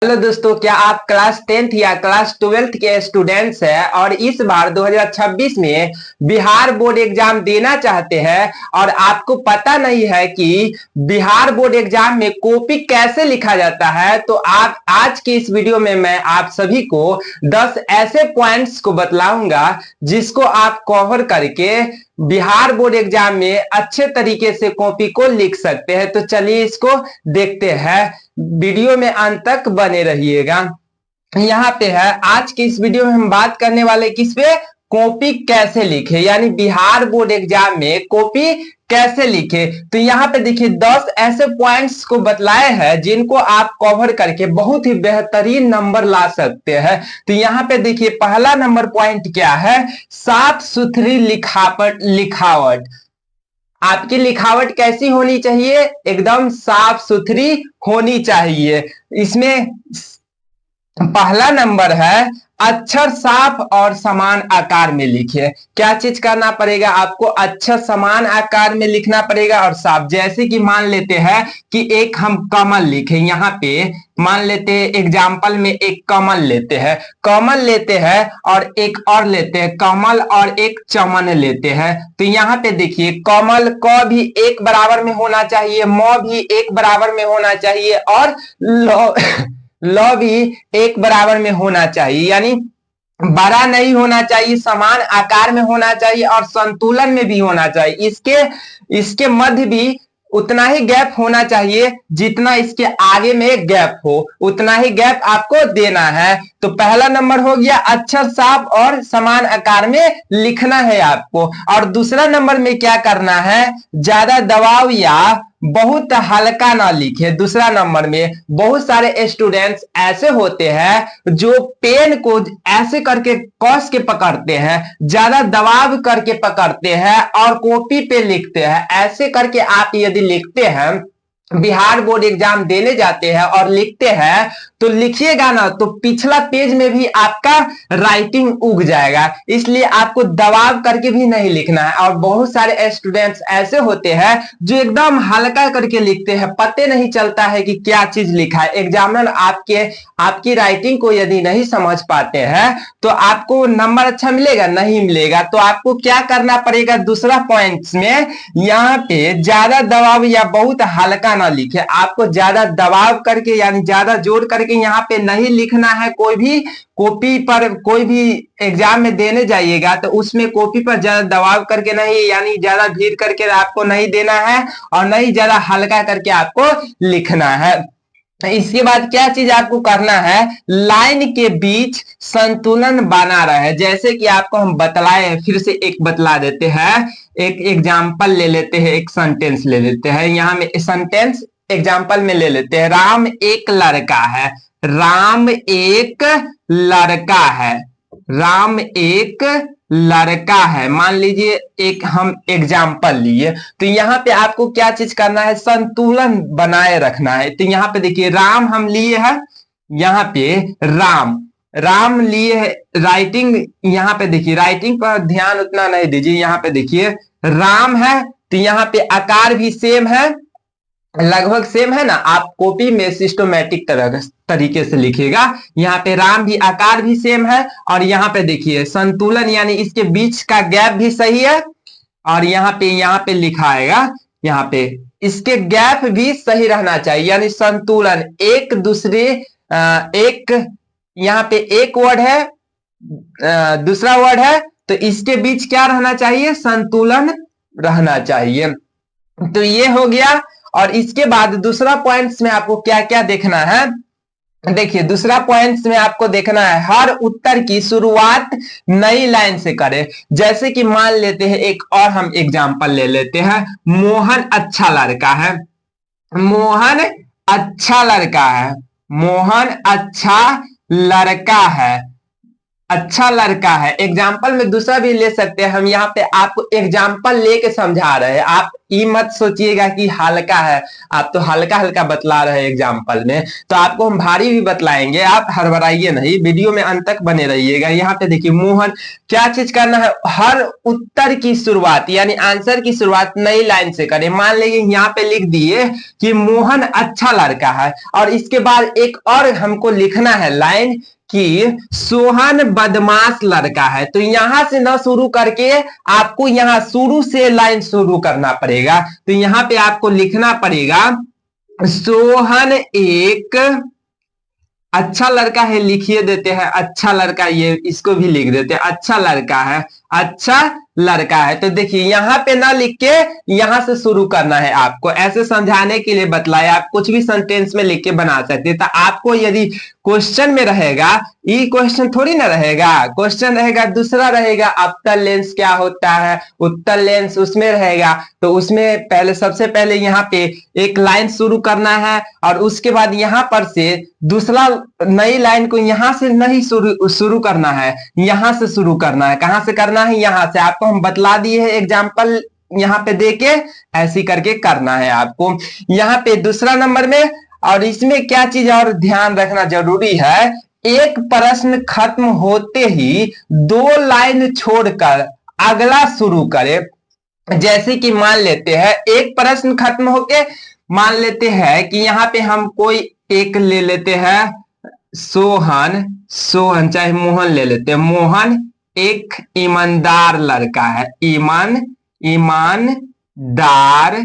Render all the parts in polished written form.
Hello दोस्तों, क्या आप क्लास 10th या क्लास 12th के स्टूडेंट्स हैं और इस बार 2026 में बिहार बोर्ड एग्जाम देना चाहते हैं और आपको पता नहीं है कि बिहार बोर्ड एग्जाम में कॉपी कैसे लिखा जाता है। तो आप आज की इस वीडियो में मैं आप सभी को 10 ऐसे पॉइंट्स को बतलाऊंगा जिसको आप कवर करके बिहार बोर्ड एग्जाम में अच्छे तरीके से कॉपी को लिख सकते हैं। तो चलिए इसको देखते हैं, वीडियो में अंत तक बने रहिएगा। यहाँ पे है आज की इस वीडियो में हम बात करने वाले किस पे, कॉपी कैसे लिखे, यानी बिहार बोर्ड एग्जाम में कॉपी कैसे लिखे। तो यहाँ पे देखिए 10 ऐसे पॉइंट्स को बतलाए हैं जिनको आप कवर करके बहुत ही बेहतरीन नंबर ला सकते हैं। तो यहाँ पे देखिए पहला नंबर पॉइंट क्या है, साफ सुथरी लिखावट। आपकी लिखावट कैसी होनी चाहिए, एकदम साफ सुथरी होनी चाहिए। इसमें पहला नंबर है अक्षर साफ और समान आकार में लिखिए। क्या चीज करना पड़ेगा आपको, अक्षर समान आकार में लिखना पड़ेगा और साफ। जैसे कि मान लेते हैं कि एक हम कमल लिखे, यहाँ पे मान लेते हैं एग्जाम्पल में एक कमल लेते हैं और एक और लेते हैं कमल और एक चमन लेते हैं। तो यहाँ पे देखिए कमल क भी एक बराबर में होना चाहिए, म भी एक बराबर में होना चाहिए और ल भी एक बराबर में होना चाहिए, यानी बड़ा नहीं होना चाहिए, समान आकार में होना चाहिए और संतुलन में भी होना चाहिए। इसके मध्य भी उतना ही गैप होना चाहिए जितना इसके आगे में गैप हो, उतना ही गैप आपको देना है। तो पहला नंबर हो गया अक्षर साफ और समान आकार में लिखना है आपको। और दूसरा नंबर में क्या करना है, ज्यादा दबाव या बहुत हल्का ना लिखे। दूसरा नंबर में बहुत सारे स्टूडेंट्स ऐसे होते हैं जो पेन को ऐसे करके कस के पकड़ते हैं, ज्यादा दबाव करके पकड़ते हैं और कॉपी पे लिखते हैं। ऐसे करके आप यदि लिखते हैं, बिहार बोर्ड एग्जाम देने जाते हैं और लिखते हैं, तो लिखिएगा ना तो पिछला पेज में भी आपका राइटिंग उग जाएगा। इसलिए आपको दबाव करके भी नहीं लिखना है। और बहुत सारे स्टूडेंट्स ऐसे होते हैं जो एकदम हल्का करके लिखते हैं, पते नहीं चलता है कि क्या चीज लिखा है। एग्जामिनर आपकी राइटिंग को यदि नहीं समझ पाते हैं तो आपको नंबर अच्छा मिलेगा, नहीं मिलेगा। तो आपको क्या करना पड़ेगा, दूसरा पॉइंट्स में यहाँ पे ज्यादा दबाव या बहुत हल्का ना लिखे। आपको ज्यादा दबाव करके यानी ज्यादा जोर करके यहाँ पे नहीं लिखना है। कोई भी कॉपी पर कोई भी एग्जाम में देने जाइएगा तो उसमें कॉपी पर ज्यादा दबाव करके नहीं, यानी ज्यादा भीड़ करके आपको नहीं देना है और नहीं ज्यादा हल्का करके आपको लिखना है। इसके बाद क्या चीज आपको करना है, लाइन के बीच संतुलन बना रहे। जैसे कि आपको हम बतलाए, फिर से एक बतला देते हैं, एक एग्जाम्पल ले लेते हैं, एक सेंटेंस ले लेते हैं। यहाँ में सेंटेंस एग्जाम्पल में ले लेते हैं, राम एक लड़का है। राम एक लड़का है। राम एक लड़का है, मान लीजिए एक हम एग्जाम्पल लिए। तो यहाँ पे आपको क्या चीज करना है, संतुलन बनाए रखना है। तो यहाँ पे देखिए राम हम लिए हैं, यहाँ पे राम लिए है। राइटिंग यहाँ पे देखिए, राइटिंग पर ध्यान उतना नहीं दीजिए। यहाँ पे देखिए राम है तो यहाँ पे आकार भी सेम है, लगभग सेम है ना। आप कॉपी में सिस्टमैटिक तरीके से लिखिएगा। यहाँ पे राम भी आकार भी सेम है और यहाँ पे देखिए संतुलन, यानी इसके बीच का गैप भी सही है। और यहाँ पे लिखा आएगा, यहाँ पे इसके गैप भी सही रहना चाहिए, यानी संतुलन। एक दूसरे एक यहाँ पे एक वर्ड है, दूसरा वर्ड है, तो इसके बीच क्या रहना चाहिए, संतुलन रहना चाहिए। तो ये हो गया। और इसके बाद दूसरा पॉइंट्स में आपको क्या क्या देखना है, देखिए दूसरा पॉइंट्स में आपको देखना है हर उत्तर की शुरुआत नई लाइन से करें। जैसे कि मान लेते हैं एक और हम एग्जांपल ले लेते हैं, मोहन अच्छा लड़का है। मोहन अच्छा लड़का है। मोहन अच्छा लड़का है। अच्छा लड़का है। एग्जाम्पल में दूसरा भी ले सकते हैं हम, यहाँ पे आपको एग्जाम्पल लेके समझा रहे हैं। आप ये मत सोचिएगा कि हल्का है, आप तो हल्का हल्का बतला रहे हैं एग्जाम्पल में, तो आपको हम भारी भी बतलाएंगे। आप हड़बड़ाइए नहीं, वीडियो में अंत तक बने रहिएगा। यहाँ पे देखिए मोहन, क्या चीज करना है, हर उत्तर की शुरुआत यानी आंसर की शुरुआत नई लाइन से करें। मान लीजिए यहाँ पे लिख दिए कि मोहन अच्छा लड़का है, और इसके बाद एक और हमको लिखना है लाइन कि सोहन बदमाश लड़का है। तो यहां से ना शुरू करके आपको यहां शुरू से लाइन शुरू करना पड़ेगा। तो यहां पे आपको लिखना पड़ेगा सोहन एक अच्छा लड़का है, लिखिए देते हैं अच्छा लड़का, ये इसको भी लिख देते हैं अच्छा लड़का है, अच्छा लड़का है। तो देखिए यहाँ पे ना लिख के यहां से शुरू करना है। आपको ऐसे समझाने के लिए बतलाया, आप कुछ भी सेंटेंस में लिख के बना सकते हैं। तो आपको यदि क्वेश्चन में रहेगा, ये क्वेश्चन थोड़ी ना रहेगा, क्वेश्चन रहेगा दूसरा रहेगा, अवतल लेंस क्या होता है, उत्तल लेंस उसमें रहेगा। तो उसमें पहले सबसे पहले यहाँ पे एक लाइन शुरू करना है, और उसके बाद यहाँ पर से दूसरा नई लाइन को यहाँ से नहीं शुरू करना है, यहाँ से शुरू करना है। कहां से करना है, यहाँ से। आपको हम बतला दिए हैं एग्जाम्पल यहाँ पे देके, ऐसी करके करना है आपको यहाँ पे दूसरा नंबर में। और इसमें क्या चीज और ध्यान रखना जरूरी है, एक प्रश्न खत्म होते ही दो लाइन छोड़कर अगला शुरू करे। जैसे कि मान लेते हैं एक प्रश्न खत्म होके, मान लेते हैं कि यहाँ पे हम कोई एक ले लेते हैं सोहन, सोहन चाहे मोहन ले लेते हैं। मोहन एक ईमानदार लड़का है, ईमानदार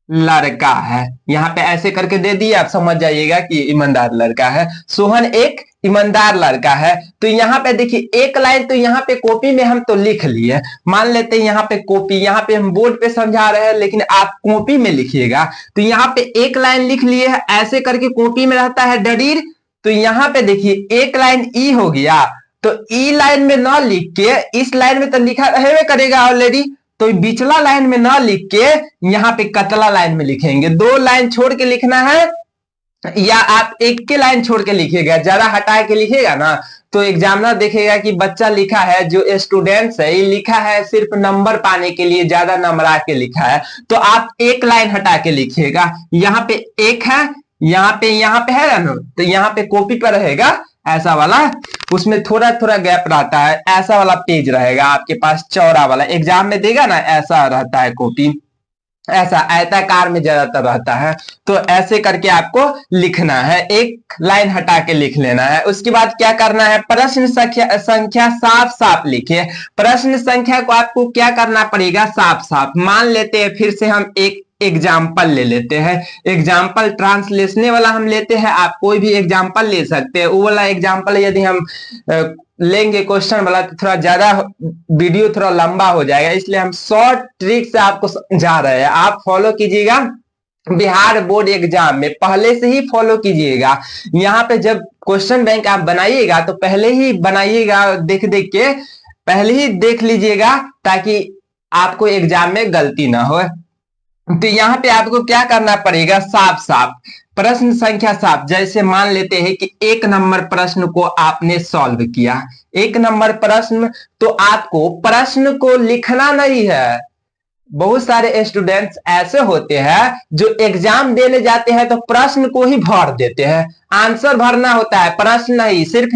लड़का है। यहाँ पे ऐसे करके दे दिए, आप समझ जाइएगा कि ईमानदार लड़का है। सोहन एक ईमानदार लड़का है। तो यहाँ पे देखिए एक लाइन तो यहाँ पे कॉपी में हम तो लिख लिए, मान लेते हैं यहाँ पे कॉपी, यहाँ पे हम बोर्ड पे समझा रहे हैं लेकिन आप कॉपी में लिखिएगा। तो यहाँ पे एक लाइन लिख लिए है, ऐसे करके कॉपी में रहता है डडीर। तो यहाँ पे देखिए एक लाइन ई हो गया, तो ई लाइन में ना लिख के इस लाइन में तो लिखा रहवे करेगा ऑलरेडी, तो बीचला लाइन में ना लिख के यहाँ पे कतला लाइन में लिखेंगे। दो लाइन छोड़ के लिखना है, या आप एक के लाइन छोड़ के लिखिएगा, जरा हटा के लिखिएगा ना तो एग्जामिनर देखेगा कि बच्चा लिखा है, जो स्टूडेंट्स है ये लिखा है सिर्फ नंबर पाने के लिए, ज्यादा नंबर आके लिखा है। तो आप एक लाइन हटा के लिखिएगा। यहाँ पे एक है, यहाँ पे है ना, तो यहाँ पे कॉपी पर रहेगा ऐसा वाला, उसमें थोड़ा थोड़ा गैप रहता है, ऐसा वाला पेज रहेगा आपके पास चौड़ा वाला, एग्जाम में देगा ना ऐसा रहता है कॉपी, ऐसा आयताकार में ज्यादातर रहता है। तो ऐसे करके आपको लिखना है, एक लाइन हटा के लिख लेना है। उसके बाद क्या करना है, प्रश्न संख्या साफ साफ लिखिए। प्रश्न संख्या को आपको क्या करना पड़ेगा, साफ साफ। मान लेते हैं फिर से हम एक एग्जाम्पल ले लेते हैं, एग्जाम्पल ट्रांसलेशने वाला हम लेते हैं। आप कोई भी एग्जाम्पल ले सकते हैं, वो वाला एग्जाम्पल यदि हम लेंगे क्वेश्चन वाला तो थोड़ा ज्यादा वीडियो थोड़ा लंबा हो जाएगा, इसलिए हम शॉर्ट ट्रिक से आपको समझा रहे हैं। आप फॉलो कीजिएगा, बिहार बोर्ड एग्जाम में पहले से ही फॉलो कीजिएगा। यहाँ पे जब क्वेश्चन बैंक आप बनाइएगा तो पहले ही बनाइएगा, देख देख के पहले ही देख लीजिएगा, ताकि आपको एग्जाम में गलती ना हो। तो यहाँ पे आपको क्या करना पड़ेगा, साफ साफ प्रश्न संख्या साफ। जैसे मान लेते हैं कि एक नंबर प्रश्न को आपने सॉल्व किया, एक नंबर प्रश्न, तो आपको प्रश्न को लिखना नहीं है। बहुत सारे स्टूडेंट्स ऐसे होते हैं जो एग्जाम देने जाते हैं तो प्रश्न को ही भर देते हैं, आंसर भरना होता है, प्रश्न नहीं। सिर्फ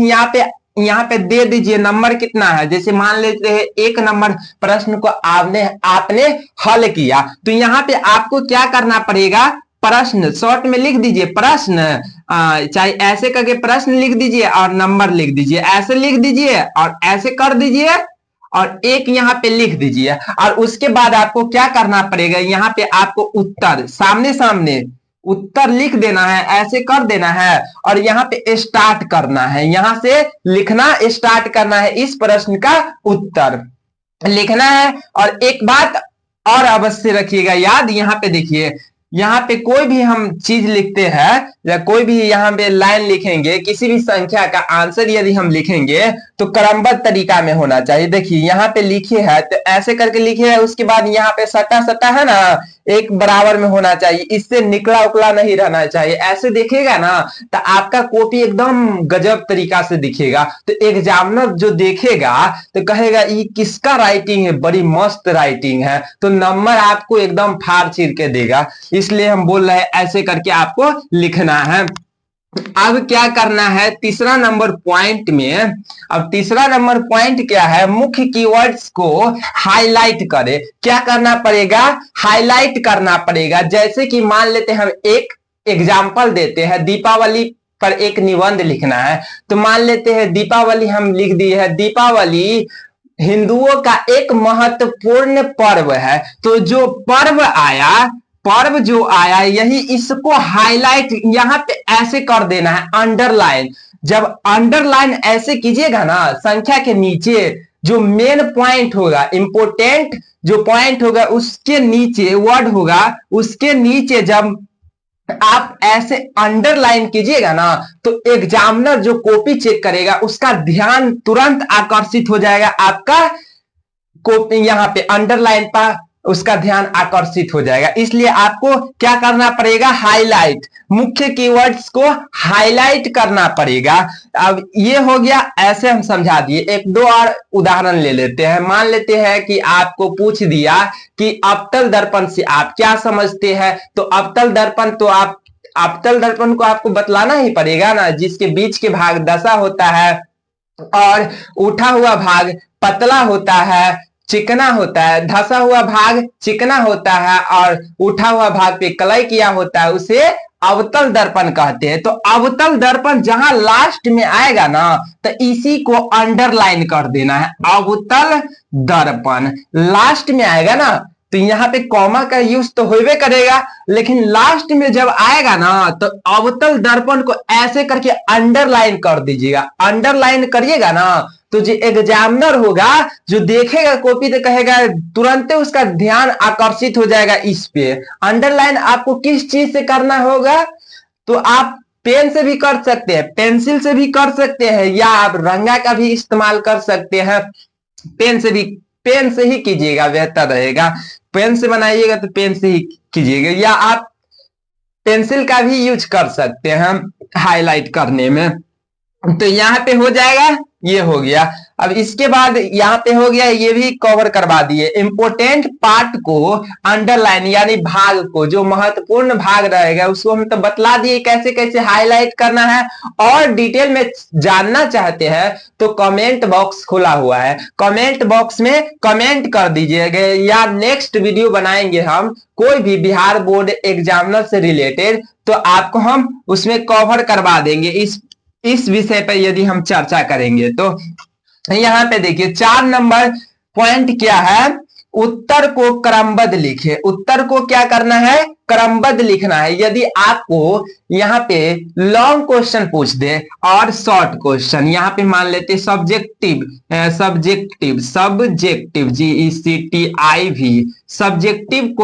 यहाँ पे दे दीजिए नंबर कितना है, जैसे मान लेते हैं एक नंबर प्रश्न को आपने हल किया, तो यहाँ पे आपको क्या करना पड़ेगा, प्रश्न शॉर्ट में लिख दीजिए, प्रश्न चाहे ऐसे करके प्रश्न लिख दीजिए और नंबर लिख दीजिए, ऐसे लिख दीजिए और ऐसे कर दीजिए और एक यहाँ पे लिख दीजिए। और उसके बाद आपको क्या करना पड़ेगा, यहाँ पे आपको उत्तर सामने सामने उत्तर लिख देना है, ऐसे कर देना है और यहाँ पे स्टार्ट करना है, यहाँ से लिखना स्टार्ट करना है, इस प्रश्न का उत्तर लिखना है। और एक बात और अवश्य रखिएगा याद, यहाँ पे देखिए, यहाँ पे कोई भी हम चीज लिखते हैं या कोई भी यहाँ पे लाइन लिखेंगे, किसी भी संख्या का आंसर यदि हम लिखेंगे तो क्रमबद्ध तरीका में होना चाहिए। देखिए यहाँ पे लिखे है तो ऐसे करके लिखे है, उसके बाद यहाँ पे सटा सटा है ना, एक बराबर में होना चाहिए, इससे निकला उकला नहीं रहना चाहिए। ऐसे देखेगा ना तो आपका कॉपी एकदम गजब तरीका से दिखेगा, तो एग्जामिनर जो देखेगा तो कहेगा ये किसका राइटिंग है, बड़ी मस्त राइटिंग है, तो नंबर आपको एकदम फाड़ चीर के देगा। इसलिए हम बोल रहे हैं ऐसे करके आपको लिखना है। अब क्या करना है तीसरा नंबर पॉइंट में, अब तीसरा नंबर पॉइंट क्या है, मुख्य कीवर्ड्स को हाईलाइट करें। क्या करना पड़ेगा, हाईलाइट करना पड़ेगा। जैसे कि मान लेते हैं हम एक एग्जाम्पल देते हैं, दीपावली पर एक निबंध लिखना है, तो मान लेते हैं दीपावली हम लिख दिए है, दीपावली हिंदुओं का एक महत्वपूर्ण पर्व है। तो जो पर्व आया, पर्व जो आया यही, इसको हाईलाइट यहां पे ऐसे कर देना है, अंडरलाइन। जब अंडरलाइन ऐसे कीजिएगा ना, संख्या के नीचे जो मेन पॉइंट होगा, इंपोर्टेंट जो पॉइंट होगा उसके नीचे वर्ड होगा, उसके नीचे जब आप ऐसे अंडरलाइन कीजिएगा ना तो एग्जामिनर जो कॉपी चेक करेगा उसका ध्यान तुरंत आकर्षित हो जाएगा, आपका कॉपी यहाँ पे अंडरलाइन पर उसका ध्यान आकर्षित हो जाएगा। इसलिए आपको क्या करना पड़ेगा, हाईलाइट, मुख्य कीवर्ड्स को हाईलाइट करना पड़ेगा। अब ये हो गया, ऐसे हम समझा दिए। एक दो और उदाहरण ले लेते हैं। मान लेते हैं कि आपको पूछ दिया कि अवतल दर्पण से आप क्या समझते हैं, तो अवतल दर्पण तो आप अवतल दर्पण को आपको बतलाना ही पड़ेगा ना, जिसके बीच के भाग दशा होता है और उठा हुआ भाग पतला होता है, चिकना होता है, धसा हुआ भाग चिकना होता है और उठा हुआ भाग पे कलई किया होता है, उसे अवतल दर्पण कहते हैं। तो अवतल दर्पण जहां लास्ट में आएगा ना तो इसी को अंडरलाइन कर देना है, अवतल दर्पण लास्ट में आएगा ना, तो यहाँ पे कॉमा का यूज तो होबे करेगा, लेकिन लास्ट में जब आएगा ना तो अवतल दर्पण को ऐसे करके अंडरलाइन कर दीजिएगा। अंडरलाइन करिएगा ना तो जो एग्जामिनर होगा, जो देखेगा कॉपी तो कहेगा, तुरंत उसका ध्यान आकर्षित हो जाएगा इस पे। अंडरलाइन आपको किस चीज से करना होगा, तो आप पेन से भी कर सकते हैं, पेंसिल से भी कर सकते हैं, या आप रंगा का भी इस्तेमाल कर सकते हैं। पेन से भी, पेन से ही कीजिएगा, बेहतर रहेगा। पेन से बनाइएगा तो पेन से ही कीजिएगा, या आप पेंसिल का भी यूज कर सकते हैं हाईलाइट करने में। तो यहाँ पे हो जाएगा, ये हो गया। अब इसके बाद यहाँ पे हो गया, ये भी कवर करवा दिए। इंपोर्टेंट पार्ट को अंडरलाइन, यानी भाग को, जो महत्वपूर्ण भाग रहेगा उसको हम तो बतला दिए कैसे कैसे हाईलाइट करना है। और डिटेल में जानना चाहते हैं तो कमेंट बॉक्स खुला हुआ है, कमेंट बॉक्स में कमेंट कर दीजिएगा, या नेक्स्ट वीडियो बनाएंगे हम कोई भी बिहार बोर्ड एग्जामिनर से रिलेटेड, तो आपको हम उसमें कवर करवा देंगे इस विषय पर यदि हम चर्चा करेंगे। तो यहाँ पे देखिए 4 नंबर पॉइंट क्या है, उत्तर को क्रमबद्ध लिखे। उत्तर को क्या करना है, क्रमबद्ध लिखना है। यदि आपको यहाँ पे लॉन्ग क्वेश्चन पूछ दे और शॉर्ट क्वेश्चन, यहाँ पे मान लेते सब्जेक्टिव GECTIV सब्जेक्टिव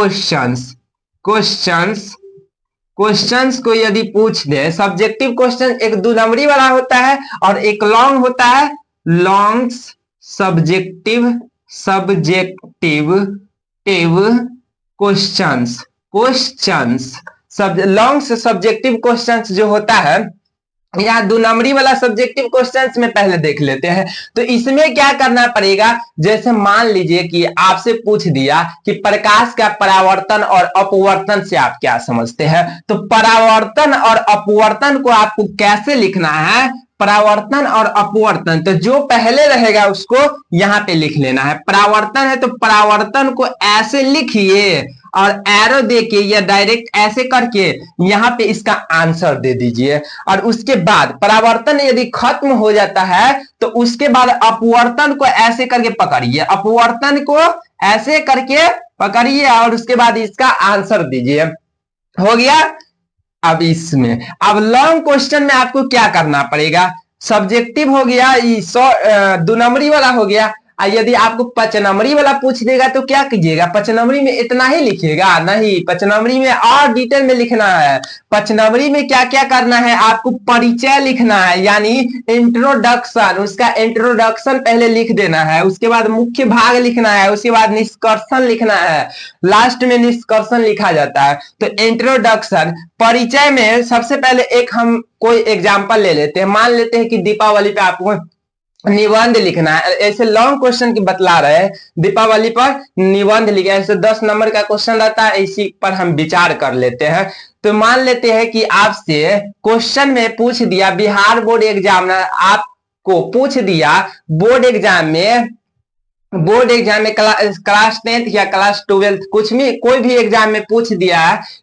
क्वेश्चंस को यदि पूछ दे, सब्जेक्टिव क्वेश्चन एक 2 नंबरी वाला होता है और एक लॉन्ग होता है, long subjective questions long subjective questions जो होता है, या 2 नंबरी वाला सब्जेक्टिव क्वेश्चंस में पहले देख लेते हैं। तो इसमें क्या करना पड़ेगा, जैसे मान लीजिए कि आपसे पूछ दिया कि प्रकाश का परावर्तन और अपवर्तन से आप क्या समझते हैं, तो परावर्तन और अपवर्तन को आपको कैसे लिखना है, परावर्तन और अपवर्तन, तो जो पहले रहेगा उसको यहां पे लिख लेना है। परावर्तन है तो परावर्तन को ऐसे लिखिए और एरो देके या डायरेक्ट ऐसे करके यहां पे इसका आंसर दे दीजिए। और उसके बाद परावर्तन यदि खत्म हो जाता है तो उसके बाद अपवर्तन को ऐसे करके पकड़िए, अपवर्तन को ऐसे करके पकड़िए और उसके बाद इसका आंसर दीजिए। हो गया। अब इसमें अब लॉन्ग क्वेश्चन में आपको क्या करना पड़ेगा, सब्जेक्टिव हो गया, 2 नंबरी वाला हो गया। यदि आपको 5 नंबरी वाला पूछ देगा तो क्या कीजिएगा? 5 नंबरी में इतना ही लिखिएगा? नहीं, 5 नंबरी में और डिटेल में लिखना है। 5 नंबरी में क्या क्या करना है? आपको परिचय लिखना है, यानी इंट्रोडक्शन। उसका इंट्रोडक्शन पहले लिख देना है, उसके बाद मुख्य भाग लिखना है, उसके बाद निष्कर्षण लिखना है। लास्ट में निष्कर्षण लिखा जाता है। तो इंट्रोडक्शन, परिचय में सबसे पहले एक हम कोई एग्जाम्पल ले लेते हैं। मान लेते हैं कि दीपावली पे आपको निबंध लिखना है। ऐसे लॉन्ग क्वेश्चन की बतला रहे हैं, दीपावली पर निबंध लिखा, ऐसे 10 नंबर का क्वेश्चन रहता है, इसी पर हम विचार कर लेते हैं। तो मान लेते हैं कि आपसे क्वेश्चन में पूछ दिया, बिहार बोर्ड एग्जाम आपको पूछ दिया बोर्ड एग्जाम में क्लास 10th या क्लास 12th कुछ भी कोई भी एग्जाम में पूछ दिया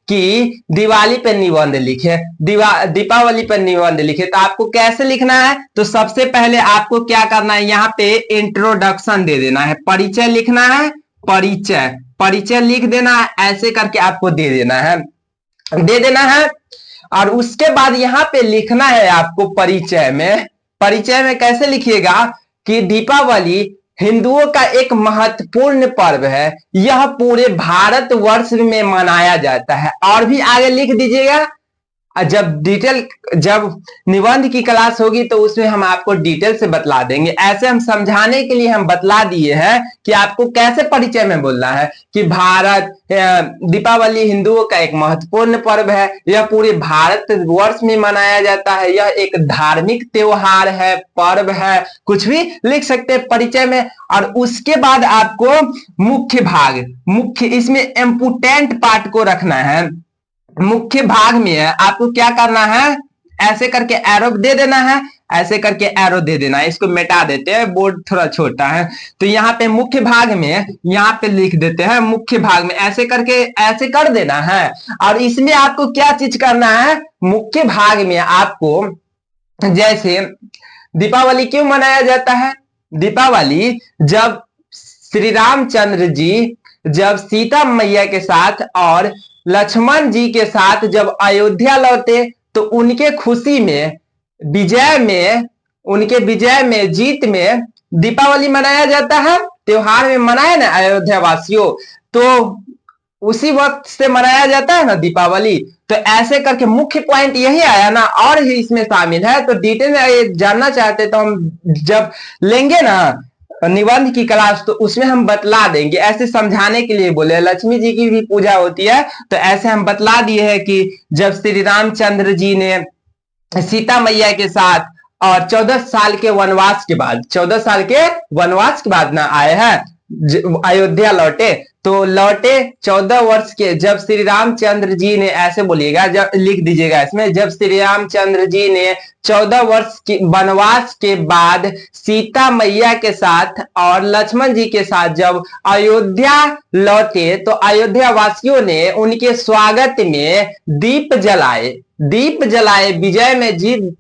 कि दिवाली पर निबंध लिखे, दीपावली पर निबंध लिखे, तो आपको कैसे लिखना है? तो सबसे पहले आपको क्या करना है, यहाँ पे इंट्रोडक्शन दे देना है, परिचय लिखना है, परिचय लिख देना है, ऐसे करके आपको दे देना है। और उसके बाद यहाँ पे लिखना है आपको परिचय में कैसे लिखिएगा कि दीपावली हिंदुओं का एक महत्वपूर्ण पर्व है, यह पूरे भारतवर्ष में मनाया जाता है। और भी आगे लिख दीजिएगा। जब निबंध की क्लास होगी तो उसमें हम आपको डिटेल से बतला देंगे। ऐसे हम समझाने के लिए हम बतला दिए हैं कि आपको कैसे परिचय में बोलना है कि दीपावली हिंदुओं का एक महत्वपूर्ण पर्व है, यह पूरे भारतवर्ष में मनाया जाता है, यह एक धार्मिक त्योहार है, पर्व है, कुछ भी लिख सकते हैं परिचय में। और उसके बाद आपको मुख्य इसमें इम्पोर्टेंट पार्ट को रखना है। मुख्य भाग में है, आपको क्या करना है, ऐसे करके एरो दे देना है, ऐसे करके एरो दे देना है। इसको मिटा देते हैं, बोर्ड थोड़ा छोटा है। तो यहाँ पे मुख्य भाग में यहाँ पे लिख देते हैं, मुख्य भाग में ऐसे करके ऐसे कर देना है। और इसमें आपको क्या चीज करना है, मुख्य भाग में आपको, जैसे दीपावली क्यों मनाया जाता है? दीपावली जब श्री रामचंद्र जी जब सीता मैया के साथ और लक्ष्मण जी के साथ जब अयोध्या लौटे तो उनके खुशी में, उनके विजय में, जीत में दीपावली मनाया जाता है। त्योहार में मनाए ना अयोध्या वासियों, तो उसी वक्त से मनाया जाता है ना दीपावली। तो ऐसे करके मुख्य पॉइंट यही आया ना, और ही इसमें शामिल है। तो डिटेल में जानना चाहते तो हम जब लेंगे ना निबंध की क्लास तो उसमें हम बतला देंगे। ऐसे समझाने के लिए बोले, लक्ष्मी जी की भी पूजा होती है तो ऐसे हम बतला दिए हैं कि जब श्री रामचंद्र जी ने सीता मैया के साथ और 14 साल के वनवास के बाद, 14 साल के वनवास के बाद ना आए हैं, अयोध्या लौटे, तो लौटे 14 वर्ष के, जब श्री रामचंद्र जी ने, ऐसे बोलिएगा, जब लिख दीजिएगा इसमें, जब श्री रामचंद्र जी ने 14 वर्ष के वनवास के बाद सीता मैया के साथ और लक्ष्मण जी के साथ जब अयोध्या लौटे तो अयोध्या वासियों ने उनके स्वागत में दीप जलाए, विजय में जीत,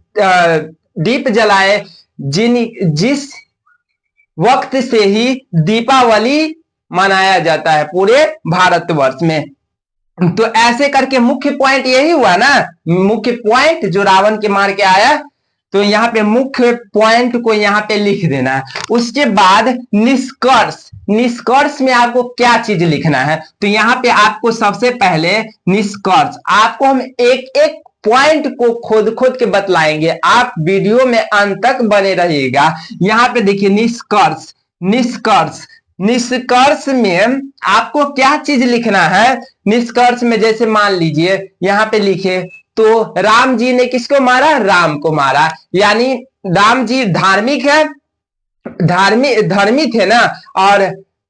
दीप जलाए, जिस वक्त से ही दीपावली मनाया जाता है पूरे भारतवर्ष में। तो ऐसे करके मुख्य पॉइंट यही हुआ ना, मुख्य पॉइंट जो रावण के मार के आया, तो यहाँ पे मुख्य पॉइंट को यहाँ पे लिख देना है। उसके बाद निष्कर्ष में आपको क्या चीज लिखना है, तो यहाँ पे आपको सबसे पहले निष्कर्ष, आपको हम एक एक पॉइंट को खोद के बतलाएंगे, आप वीडियो में अंत तक बने रहिएगा। यहाँ पे देखिए निष्कर्ष में आपको क्या चीज लिखना है। निष्कर्ष में जैसे मान लीजिए यहाँ पे लिखे तो राम जी ने किसको मारा? राम को मारा, यानी राम जी धार्मिक है, धर्मी थे ना, और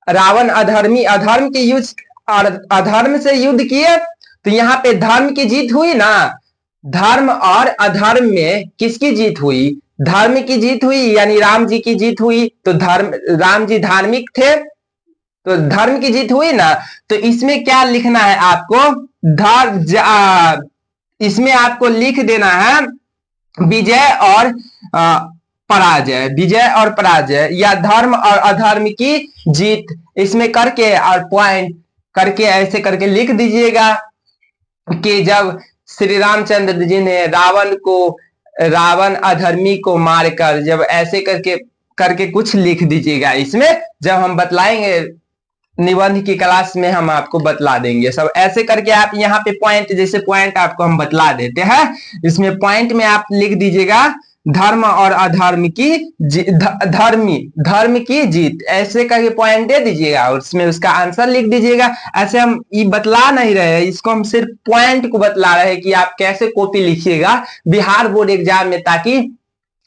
रावण अधर्म के युद्ध और अधर्म से युद्ध किए, तो यहाँ पे धर्म की जीत हुई ना। धर्म और अधर्म में किसकी जीत हुई? धर्म की जीत हुई, यानी राम जी की जीत हुई। तो राम जी धार्मिक थे तो धर्म की जीत हुई ना। तो इसमें क्या लिखना है आपको? इसमें आपको लिख देना है विजय और पराजय, या धर्म और अधर्म की जीत, इसमें करके और पॉइंट करके ऐसे करके लिख दीजिएगा कि जब श्री रामचंद्र जी ने रावण अधर्मी को मारकर जब ऐसे करके करके कुछ लिख दीजिएगा इसमें, जब हम बतलाएंगे निबंध की क्लास में हम आपको बतला देंगे सब। ऐसे करके आप यहाँ पे पॉइंट, जैसे पॉइंट आपको हम बतला देते हैं, इसमें पॉइंट में आप लिख दीजिएगा धर्म और अधर्म की धर्म की जीत, ऐसे करके पॉइंट दे दीजिएगा और उसमें उसका आंसर लिख दीजिएगा। ऐसे हम ये बतला नहीं रहे हैं, इसको हम सिर्फ पॉइंट को बतला रहे हैं कि आप कैसे कॉपी लिखिएगा बिहार बोर्ड एग्जाम में, ताकि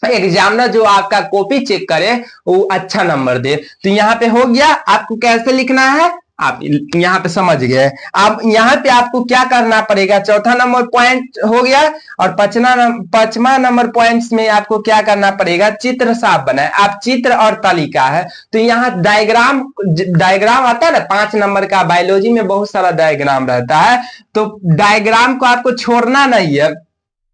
एग्जामिनर जो आपका कॉपी चेक करे वो अच्छा नंबर दे। तो यहाँ पे हो गया, आपको कैसे लिखना है आप यहाँ पे समझ गए। अब यहाँ पे आपको क्या करना पड़ेगा, चौथा नंबर पॉइंट हो गया, और पांचवा नंबर पॉइंट्स में आपको क्या करना पड़ेगा, चित्र साफ बनाए। आप चित्र और तालिका है, तो यहाँ डायग्राम आता है ना 5 नंबर का, बायोलॉजी में बहुत सारा डायग्राम रहता है, तो डायग्राम को आपको छोड़ना नहीं है।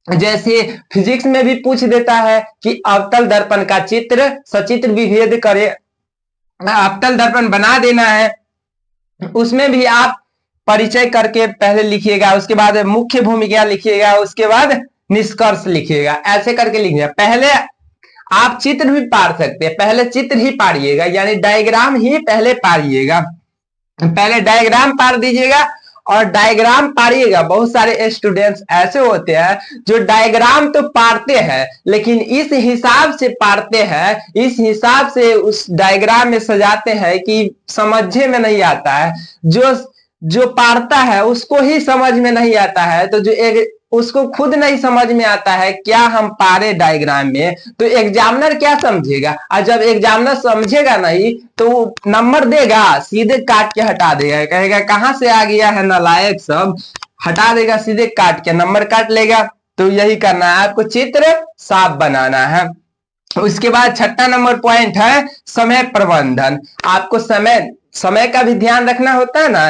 जैसे फिजिक्स में भी पूछ देता है कि अवतल दर्पण का चित्र सचित्र विभेद करे, अवतल दर्पण बना देना है, उसमें भी आप परिचय करके पहले लिखिएगा, उसके बाद मुख्य भूमिका लिखिएगा, उसके बाद निष्कर्ष लिखिएगा, ऐसे करके लिखिएगा। पहले आप चित्र भी पार सकते हैं, पहले चित्र ही पारिएगा, यानी डायग्राम ही पहले पारिएगा, पहले डायग्राम पार दीजिएगा और डायग्राम पारिएगा। बहुत सारे स्टूडेंट्स ऐसे होते हैं जो डायग्राम तो पारते हैं लेकिन इस हिसाब से पारते हैं, इस हिसाब से उस डायग्राम में सजाते हैं कि समझे में नहीं आता है। जो पारता है उसको ही समझ में नहीं आता है, तो जो एक उसको खुद नहीं समझ में आता है क्या हम पारे डायग्राम में, तो एग्जामिनर क्या समझेगा। और जब एग्जामिनर समझेगा नहीं तो वो नंबर देगा, सीधे काट के हटा देगा, कहेगा कहां से आ गया है नालायक, सब हटा देगा, सीधे काट के नंबर काट लेगा। तो यही करना है, आपको चित्र साफ बनाना है। उसके बाद छठा नंबर पॉइंट है समय प्रबंधन। आपको समय का भी ध्यान रखना होता है ना।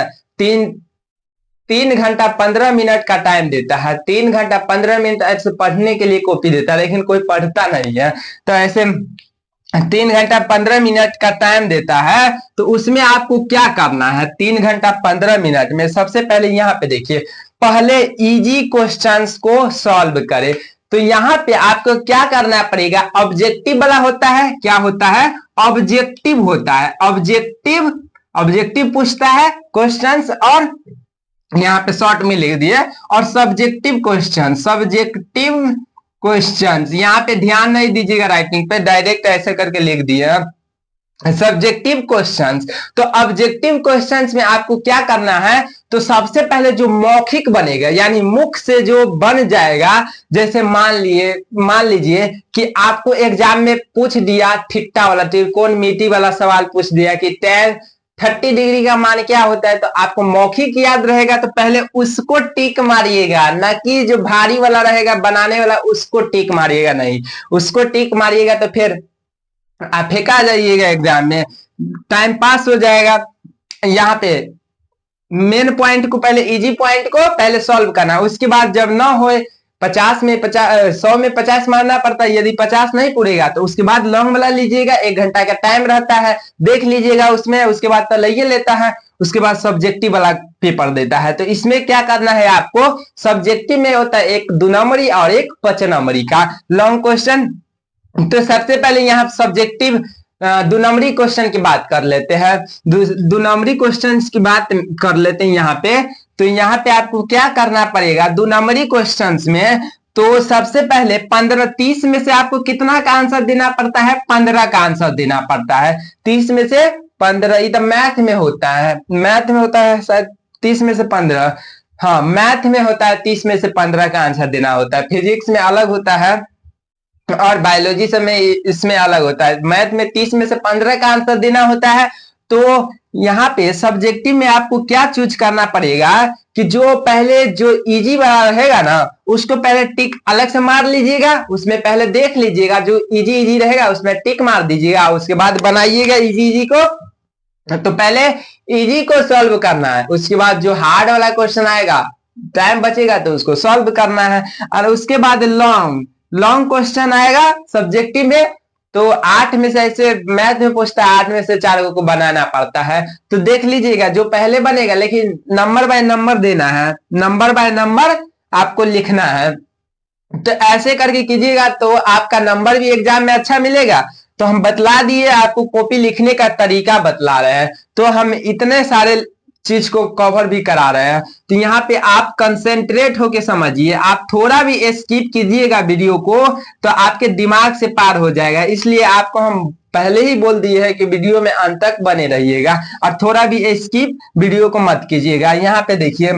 3 घंटा 15 मिनट का टाइम देता है, 3 घंटा 15 मिनट ऐसे पढ़ने के लिए कॉपी देता है, लेकिन कोई पढ़ता नहीं है, तो ऐसे 3 घंटा 15 मिनट का टाइम देता है। तो उसमें आपको क्या करना है, 3 घंटा 15 मिनट में सबसे पहले यहाँ पे देखिए, पहले इजी क्वेश्चंस को सॉल्व करें। तो यहाँ पे आपको क्या करना पड़ेगा, ऑब्जेक्टिव वाला होता है, क्या होता है, ऑब्जेक्टिव होता है, ऑब्जेक्टिव पूछता है क्वेश्चंस, और यहाँ पे शॉर्ट में लिख दिए, और सब्जेक्टिव क्वेश्चंस यहाँ पे ध्यान नहीं दीजिएगा राइटिंग पे, डायरेक्ट ऐसे करके लिख दिए सब्जेक्टिव क्वेश्चंस। तो ऑब्जेक्टिव क्वेश्चंस में आपको क्या करना है, तो सबसे पहले जो मौखिक बनेगा यानी मुख से जो बन जाएगा, जैसे मान लीजिए कि आपको एग्जाम में पूछ दिया थीटा वाला, त्रिकोणमिति वाला सवाल पूछ दिया कि tan 30 डिग्री का मान क्या होता है, तो आपको मौखिक याद रहेगा, तो पहले उसको टिक मारिएगा, ना कि जो भारी वाला रहेगा बनाने वाला उसको टिक मारिएगा नहीं, उसको टिक मारिएगा तो फिर आप फेंका जाइएगा एग्जाम में, टाइम पास हो जाएगा। यहाँ पे मेन पॉइंट को पहले, इजी पॉइंट को पहले सॉल्व करना, उसके बाद जब ना हो 100 में 50 मारना पड़ता है, यदि 50 नहीं पूरेगा तो उसके बाद लॉन्ग वाला लीजिएगा, 1 घंटा का टाइम रहता है, देख लीजिएगा उसमें, उसके बाद तो लइए लेता है, उसके बाद सब्जेक्टिव वाला पेपर देता है। तो इसमें क्या करना है आपको, सब्जेक्टिव में होता है एक 2 नंबरी और एक 5 नंबरी का लॉन्ग क्वेश्चन। तो सबसे पहले यहाँ सब्जेक्टिव 2 नंबरी क्वेश्चन की बात कर लेते हैं, 2 नंबरी क्वेश्चन की बात कर लेते हैं यहाँ पे। तो यहाँ पे आपको क्या करना पड़ेगा 2 नंबरी क्वेश्चंस में, तो सबसे पहले 15-30 में से आपको कितना का आंसर देना पड़ता है, 15 का आंसर देना पड़ता है। 30 में से 15, ये तो मैथ में होता है शायद 30 में से 15, हाँ मैथ में होता है 30 में से 15 का आंसर देना होता है। फिजिक्स में अलग होता है और बायोलॉजी में इसमें अलग होता है। मैथ में 30 में से 15 का आंसर देना होता है। तो यहाँ पे सब्जेक्टिव में आपको क्या चूज करना पड़ेगा कि जो पहले जो इजी वाला रहेगा ना उसको पहले टिक अलग से मार लीजिएगा, उसमें पहले देख लीजिएगा, जो इजी रहेगा उसमें टिक मार दीजिएगा, उसके बाद बनाइएगा इजी को। तो पहले इजी को सॉल्व करना है, उसके बाद जो हार्ड वाला क्वेश्चन आएगा टाइम बचेगा तो उसको सॉल्व करना है, और उसके बाद लॉन्ग क्वेश्चन आएगा सब्जेक्टिव में। तो 8 में से, ऐसे मैथ में पूछता है 8 में से 4 को बनाना पड़ता है। तो देख लीजिएगा जो पहले बनेगा, लेकिन नंबर बाय नंबर देना है, नंबर बाय नंबर आपको लिखना है। तो ऐसे करके कीजिएगा तो आपका नंबर भी एग्जाम में अच्छा मिलेगा। तो हम बतला दिए, आपको कॉपी लिखने का तरीका बतला रहे हैं, तो हम इतने सारे चीज को कवर भी करा रहे हैं। तो यहाँ पे आप कंसेंट्रेट होके समझिए, आप थोड़ा भी स्किप कीजिएगा वीडियो को तो आपके दिमाग से पार हो जाएगा। इसलिए आपको हम पहले ही बोल दिए है कि वीडियो में अंत तक बने रहिएगा और थोड़ा भी स्किप वीडियो को मत कीजिएगा। यहाँ पे देखिए,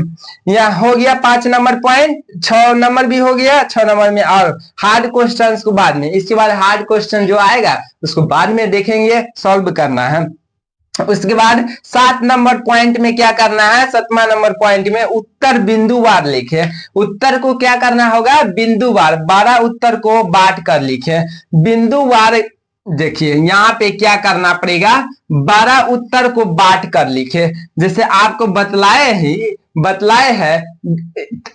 यहाँ हो गया 5 नंबर पॉइंट, 6 नंबर भी हो गया, 6 नंबर में और हार्ड क्वेश्चन को बाद में, इसके बाद हार्ड क्वेश्चन जो आएगा उसको बाद में देखेंगे, सॉल्व करना है। उसके बाद 7 नंबर पॉइंट में क्या करना है, 7वां नंबर पॉइंट में उत्तर बिंदुवार लिखे। उत्तर को क्या करना होगा, बिंदुवार, 12 उत्तर को बांट कर लिखे। बिंदुवार देखिए यहाँ पे क्या करना पड़ेगा, 12 उत्तर को बांट कर लिखे। जैसे आपको बतलाए हैं,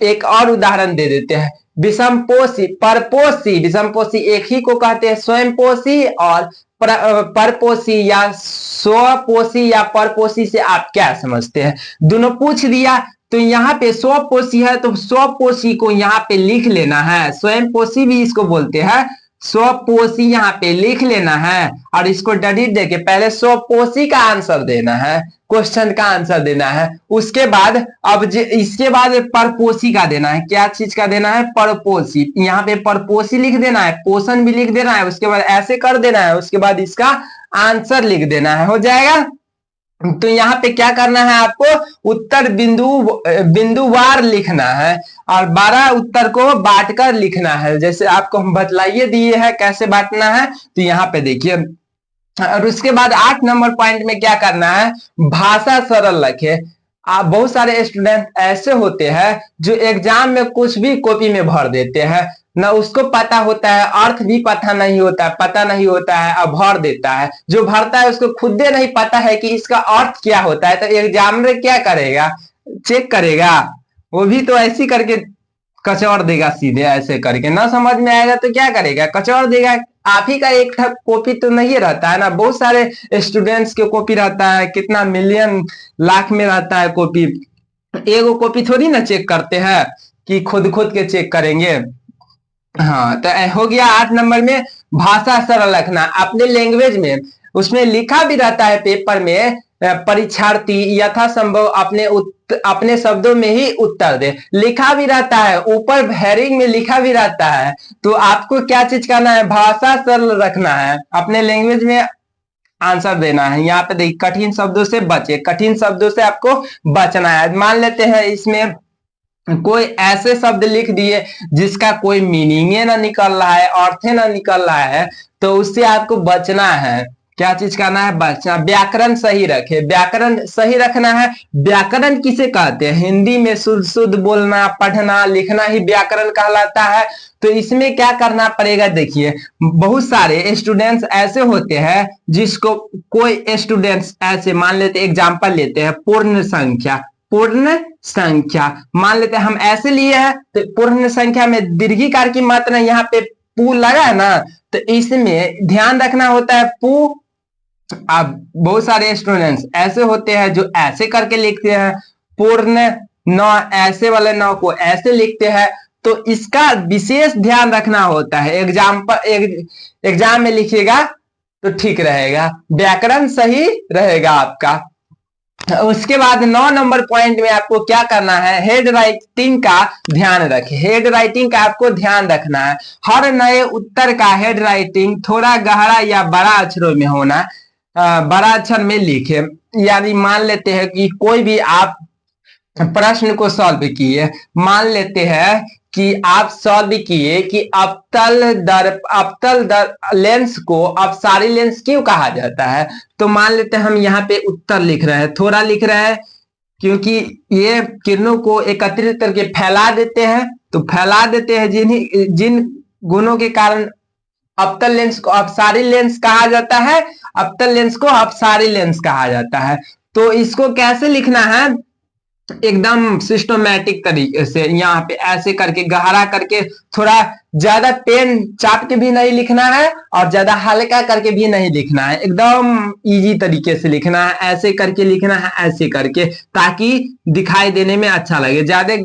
एक और उदाहरण दे देते हैं। विषमपोषी, परपोषी, विषमपोषी एक ही को कहते हैं स्वयंपोषी, और परपोषी या स्वपोषी या परपोषी से आप क्या समझते हैं, दोनों पूछ दिया। तो यहाँ पे स्वपोषी है तो स्वपोषी को यहाँ पे लिख लेना है, स्वयंपोषी भी इसको बोलते हैं, स्वपोषी यहाँ पे लिख लेना है और इसको डिलीट देके पहले स्वपोषी का आंसर देना है, क्वेश्चन का आंसर देना है। उसके बाद अब इसके बाद परपोषी का देना है, क्या चीज का देना है, परपोषी। यहाँ पे परपोषी लिख देना है, पोषण भी लिख देना है, उसके बाद ऐसे कर देना है, उसके बाद इसका आंसर लिख देना है, हो जाएगा। तो यहाँ पे क्या करना है, आपको उत्तर बिंदुवार लिखना है और 12 उत्तर को बांटकर लिखना है। जैसे आपको हम बतलाइए दिए है कैसे बांटना है, तो यहाँ पे देखिए। और उसके बाद 8 नंबर पॉइंट में क्या करना है, भाषा सरल रखे। आप बहुत सारे स्टूडेंट ऐसे होते हैं जो एग्जाम में कुछ भी कॉपी में भर देते हैं, ना उसको पता होता है, अर्थ भी पता नहीं होता है और भर देता है। जो भरता है उसको खुद ही नहीं पता है कि इसका अर्थ क्या होता है, तो एग्जामिनर क्या करेगा, चेक करेगा, वो भी तो ऐसी करके कचौड़ देगा, सीधे ऐसे करके। ना समझ में आएगा तो क्या करेगा, कचौड़ देगा। आप ही का एक कॉपी तो नहीं रहता है ना, बहुत सारे स्टूडेंट्स के कॉपी रहता है, कितना मिलियन लाख में रहता है कॉपी। एगो कॉपी थोड़ी ना चेक करते हैं कि खुद के चेक करेंगे। हाँ, तो हो गया 8 नंबर में भाषा सरल रखना अपने लैंग्वेज में। उसमें लिखा भी रहता है पेपर में, परीक्षार्थी यथासंभव अपने शब्दों में ही उत्तर दे, लिखा भी रहता है, ऊपर हेडिंग में लिखा भी रहता है। तो आपको क्या चीज करना है, भाषा सरल रखना है, अपने लैंग्वेज में आंसर देना है। यहाँ पे देखिए, कठिन शब्दों से बचे, कठिन शब्दों से आपको बचना है। मान लेते हैं इसमें कोई ऐसे शब्द लिख दिए जिसका कोई मीनिंग ना निकल रहा है, अर्थ ना निकल रहा है, तो उससे आपको बचना है। क्या चीज करना है, बचना। व्याकरण सही रखे, व्याकरण सही रखना है। व्याकरण किसे कहते हैं, हिंदी में शुद्ध बोलना, पढ़ना, लिखना ही व्याकरण कहलाता है। तो इसमें क्या करना पड़ेगा, देखिए बहुत सारे स्टूडेंट्स ऐसे होते हैं जिसको, कोई स्टूडेंट्स ऐसे, मान लेते एग्जाम्पल लेते हैं, पूर्ण संख्या मान लेते हैं हम ऐसे लिए हैं, तो पूर्ण संख्या में दीर्घिकार की मात्रा यहाँ पे पू लगा है ना, तो इसमें ध्यान रखना होता है पू। अब बहुत सारे स्टूडेंट्स ऐसे होते हैं जो ऐसे करके लिखते हैं, पूर्ण नौ, ऐसे वाले नौ को ऐसे लिखते हैं। तो इसका विशेष ध्यान रखना होता है, एग्जाम में लिखिएगा तो ठीक रहेगा, व्याकरण सही रहेगा आपका। उसके बाद 9 नंबर पॉइंट में आपको क्या करना है, हेड राइटिंग का ध्यान रखें। हेड राइटिंग का आपको ध्यान रखना है, हर नए उत्तर का हेड राइटिंग थोड़ा गहरा या बड़ा अक्षरों में होना, बड़ा अक्षर में लिखे। यानी मान लेते हैं कि कोई भी आप प्रश्न को सॉल्व किए, मान लेते हैं कि आप सॉल्व किए कि अवतल लेंस को अपसारी लेंस क्यों कहा जाता है। तो मान लेते हैं हम यहाँ पे उत्तर लिख रहे हैं, थोड़ा लिख रहे हैं, क्योंकि ये किरणों को एकत्रित करके फैला देते हैं, तो फैला देते हैं जिन गुणों के कारण अवतल लेंस को अपसारी लेंस कहा जाता है, अवतल लेंस को अपसारी लेंस कहा जाता है। तो इसको कैसे लिखना है, एकदम सिस्टमैटिक तरीके से, यहाँ पे ऐसे करके गहरा करके, थोड़ा ज्यादा पेन चाप के भी नहीं लिखना है और ज्यादा हल्का करके भी नहीं लिखना है, एकदम इजी तरीके से लिखना है, ऐसे करके लिखना है, ऐसे करके, ताकि दिखाई देने में अच्छा लगे। ज्यादा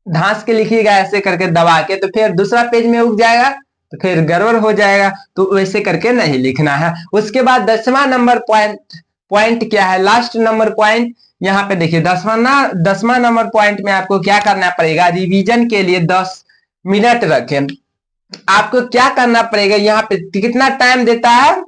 धांस के लिखिएगा ऐसे करके दबा के, तो फिर दूसरा पेज में उग जाएगा, तो फिर गड़बड़ हो जाएगा, तो वैसे करके नहीं लिखना है। उसके बाद 10वां नंबर पॉइंट क्या है, लास्ट नंबर पॉइंट यहाँ पे देखिए, 10वां नंबर पॉइंट में आपको क्या करना पड़ेगा, रिवीजन के लिए 10 मिनट रखें। आपको क्या करना पड़ेगा, यहाँ पे कितना टाइम देता है,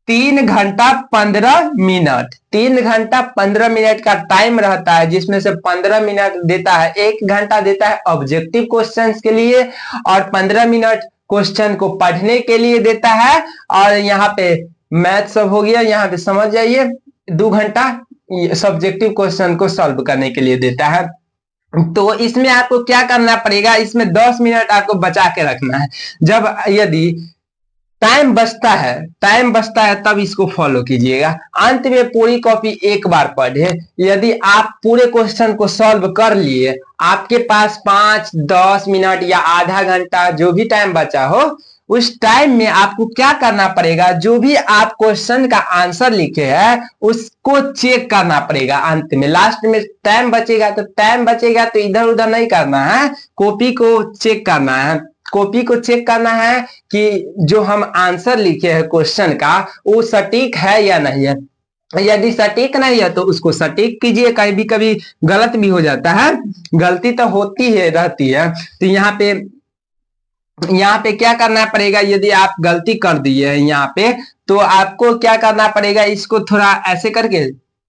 3 घंटा 15 मिनट, 3 घंटा 15 मिनट का टाइम रहता है, जिसमें से 15 मिनट देता है, 1 घंटा देता है ऑब्जेक्टिव क्वेश्चंस के लिए, और 15 मिनट क्वेश्चन को पढ़ने के लिए देता है। और यहाँ पे मैथ सब हो गया, यहाँ पे समझ जाइए, 2 घंटा सब्जेक्टिव क्वेश्चन को सॉल्व करने के लिए देता है। तो इसमें आपको क्या करना पड़ेगा, इसमें 10 मिनट आपको बचा के रखना है। जब यदि टाइम बचता है तब इसको फॉलो कीजिएगा। अंत में पूरी कॉपी एक बार पढ़े। यदि आप पूरे क्वेश्चन को सॉल्व कर लिए, आपके पास 5-10 मिनट या आधा घंटा जो भी टाइम बचा हो, उस टाइम में आपको क्या करना पड़ेगा, जो भी आप क्वेश्चन का आंसर लिखे हैं उसको चेक करना पड़ेगा। अंत में लास्ट में टाइम बचेगा तो इधर उधर नहीं करना है, कॉपी को चेक करना है। कॉपी को चेक करना है कि जो हम आंसर लिखे हैं क्वेश्चन का वो सटीक है या नहीं है। यदि सटीक नहीं है तो उसको सटीक कीजिए, कभी कभी गलत भी हो जाता है, गलती तो होती है रहती है। तो यहाँ पे क्या करना पड़ेगा, यदि आप गलती कर दिए यहाँ पे तो आपको क्या करना पड़ेगा, इसको थोड़ा ऐसे करके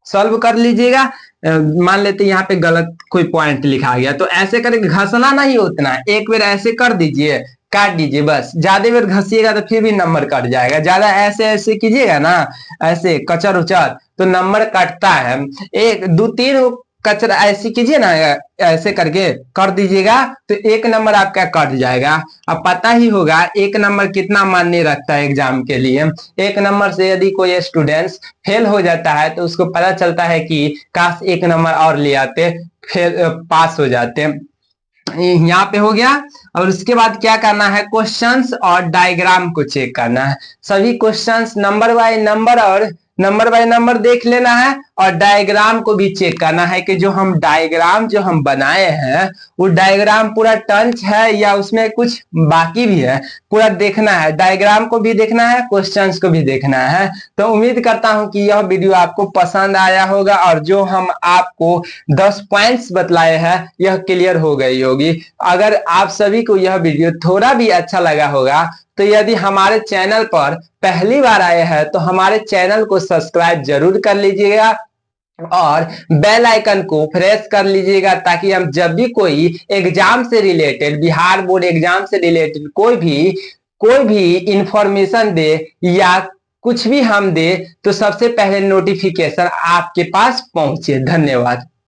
सॉल्व कर लीजिएगा। मान लेते यहाँ पे गलत कोई पॉइंट लिखा गया, तो ऐसे करके घसना नहीं उतना, एक बार ऐसे कर दीजिए, काट दीजिए। बस ज्यादा बार घसीएगा तो फिर भी नंबर कट जाएगा। ज्यादा ऐसे ऐसे कीजिएगा ना, ऐसे कचर उचर, तो नंबर कटता है। 1 2 3 कचरा ऐसे कीजिए ना, ऐसे करके कर दीजिएगा तो 1 नंबर आपका कट जाएगा। अब पता ही होगा 1 नंबर कितना मायने रखता है एग्जाम के लिए। 1 नंबर से यदि कोई स्टूडेंट्स फेल हो जाता है तो उसको पता चलता है कि काश 1 नंबर और ले आते, फिर पास हो जाते। यहाँ पे हो गया। और उसके बाद क्या करना है, क्वेश्चंस और डायग्राम को चेक करना है। सभी क्वेश्चंस नंबर बाय नंबर देख लेना है, और डायग्राम को भी चेक करना है कि जो हम डायग्राम बनाए हैं वो डायग्राम पूरा टंच है या उसमें कुछ बाकी भी है, पूरा देखना है। डायग्राम को भी देखना है, क्वेश्चंस को भी देखना है। तो उम्मीद करता हूं कि यह वीडियो आपको पसंद आया होगा, और जो हम आपको 10 पॉइंट्स बतलाए हैं यह क्लियर हो गई होगी। अगर आप सभी को यह वीडियो थोड़ा भी अच्छा लगा होगा तो यदि हमारे चैनल पर पहली बार आए हैं तो हमारे चैनल को सब्सक्राइब जरूर कर लीजिएगा, और बेल आइकन को प्रेस कर लीजिएगा, ताकि हम जब भी कोई एग्जाम से रिलेटेड, बिहार बोर्ड एग्जाम से रिलेटेड कोई भी इंफॉर्मेशन दे या कुछ भी हम दे तो सबसे पहले नोटिफिकेशन आपके पास पहुंचे। धन्यवाद।